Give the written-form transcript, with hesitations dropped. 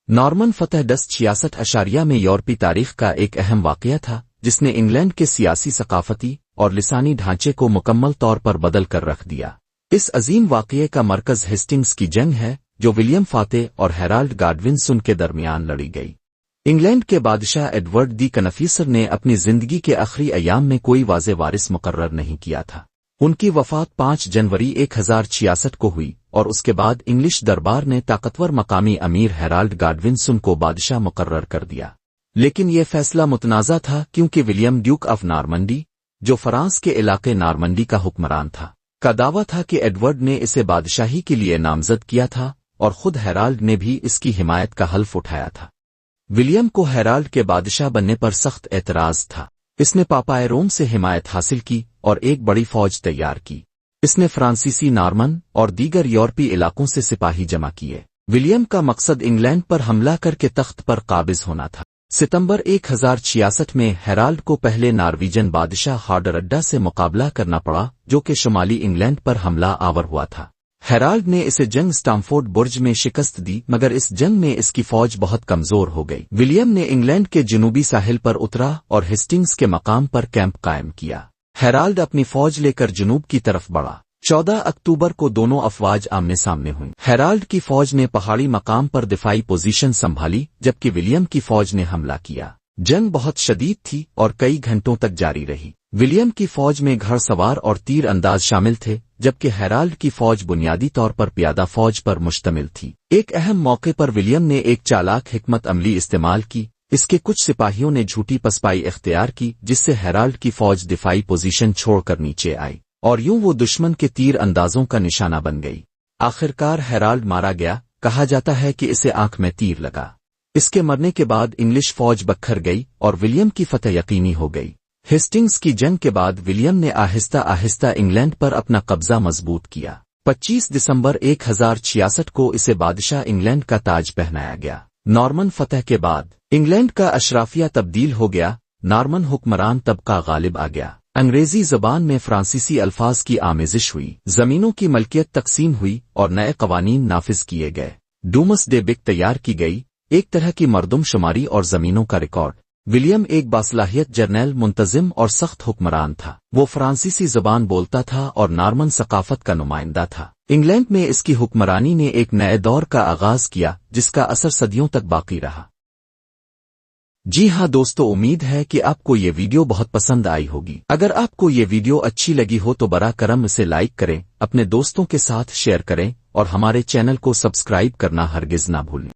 Norman فتح 1066 میں یورپی تاریخ کا ایک اہم واقعہ تھا جس نے انگلینڈ کے سیاسی، ثقافتی اور لسانی ڈھانچے کو مکمل طور پر بدل کر رکھ دیا۔ اس عظیم واقعے کا مرکز ہیسٹنگز کی جنگ ہے جو ولیم فاتح اور ہیرالڈ گاڈونسن کے درمیان لڑی گئی۔ انگلینڈ کے بادشاہ ایڈورڈ دی کنفیسر نے اپنی زندگی کے آخری ایام میں کوئی واضح وارث مقرر نہیں کیا تھا۔ ان کی وفات 5 جنوری 1066 کو ہوئی اور اس کے بعد انگلش دربار نے طاقتور مقامی امیر ہیرالڈ گاڈونسن کو بادشاہ مقرر کر دیا۔ لیکن یہ فیصلہ متنازع تھا کیونکہ ولیم ڈیوک آف نارمنڈی، جو فرانس کے علاقے نارمنڈی کا حکمران تھا، کا دعویٰ تھا کہ ایڈورڈ نے اسے بادشاہی کے لیے نامزد کیا تھا اور خود ہیرالڈ نے بھی اس کی حمایت کا حلف اٹھایا تھا۔ ولیم کو ہیرالڈ کے بادشاہ بننے پر سخت اعتراض تھا۔ اس نے پاپائے روم سے حمایت حاصل کی اور ایک بڑی فوج تیار کی۔ اس نے فرانسیسی، نارمن اور دیگر یورپی علاقوں سے سپاہی جمع کیے۔ ولیم کا مقصد انگلینڈ پر حملہ کر کے تخت پر قابض ہونا تھا۔ ستمبر 1066 میں ہیرالڈ کو پہلے نارویجن بادشاہ ہارڈرڈا سے مقابلہ کرنا پڑا جو کہ شمالی انگلینڈ پر حملہ آور ہوا تھا۔ ہیرالڈ نے اسے جنگ سٹامفورڈ برج میں شکست دی مگر اس جنگ میں اس کی فوج بہت کمزور ہو گئی۔ ولیم نے انگلینڈ کے جنوبی ساحل پر اترا اور ہیسٹنگز کے مقام پر کیمپ قائم کیا۔ ہیرالڈ اپنی فوج لے کر جنوب کی طرف بڑھا۔ 14 اکتوبر کو دونوں افواج آمنے سامنے ہوئیں۔ ہیرالڈ کی فوج نے پہاڑی مقام پر دفاعی پوزیشن سنبھالی جبکہ ولیم کی فوج نے حملہ کیا۔ جنگ بہت شدید تھی اور کئی گھنٹوں تک جاری رہی۔ ولیم کی فوج میں گھڑ سوار اور تیر انداز شامل تھے جبکہ ہیرالڈ کی فوج بنیادی طور پر پیادہ فوج پر مشتمل تھی۔ ایک اہم موقع پر ولیم نے ایک چالاک حکمت عملی استعمال کی۔ اس کے کچھ سپاہیوں نے جھوٹی پسپائی اختیار کی جس سے ہیرالڈ کی فوج دفاعی پوزیشن چھوڑ کر نیچے آئی اور یوں وہ دشمن کے تیر اندازوں کا نشانہ بن گئی۔ آخرکار ہیرالڈ مارا گیا۔ کہا جاتا ہے کہ اسے آنکھ میں تیر لگا۔ اس کے مرنے کے بعد انگلش فوج بکھر گئی اور ولیم کی فتح یقینی ہو گئی۔ ہیسٹنگز کی جنگ کے بعد ولیم نے آہستہ آہستہ انگلینڈ پر اپنا قبضہ مضبوط کیا۔ 25 دسمبر 1066 کو اسے بادشاہ انگلینڈ کا تاج پہنایا گیا۔ نارمن فتح کے بعد انگلینڈ کا اشرافیہ تبدیل ہو گیا۔ نارمن حکمران طبقہ غالب آ گیا۔ انگریزی زبان میں فرانسیسی الفاظ کی آمیزش ہوئی۔ زمینوں کی ملکیت تقسیم ہوئی اور نئے قوانین نافذ کیے گئے۔ ڈومس ڈے بک تیار کی گئی، ایک طرح کی مردم شماری اور زمینوں کا ریکارڈ۔ ولیم ایک باصلاحیت جرنیل، منتظم اور سخت حکمران تھا۔ وہ فرانسیسی زبان بولتا تھا اور نارمن ثقافت کا نمائندہ تھا۔ انگلینڈ میں اس کی حکمرانی نے ایک نئے دور کا آغاز کیا جس کا اثر صدیوں تک باقی رہا۔ جی ہاں دوستو، امید ہے کہ آپ کو یہ ویڈیو بہت پسند آئی ہوگی۔ اگر آپ کو یہ ویڈیو اچھی لگی ہو تو براہ کرم اسے لائک کریں، اپنے دوستوں کے ساتھ شیئر کریں اور ہمارے چینل کو سبسکرائب کرنا ہرگز نہ بھولیں۔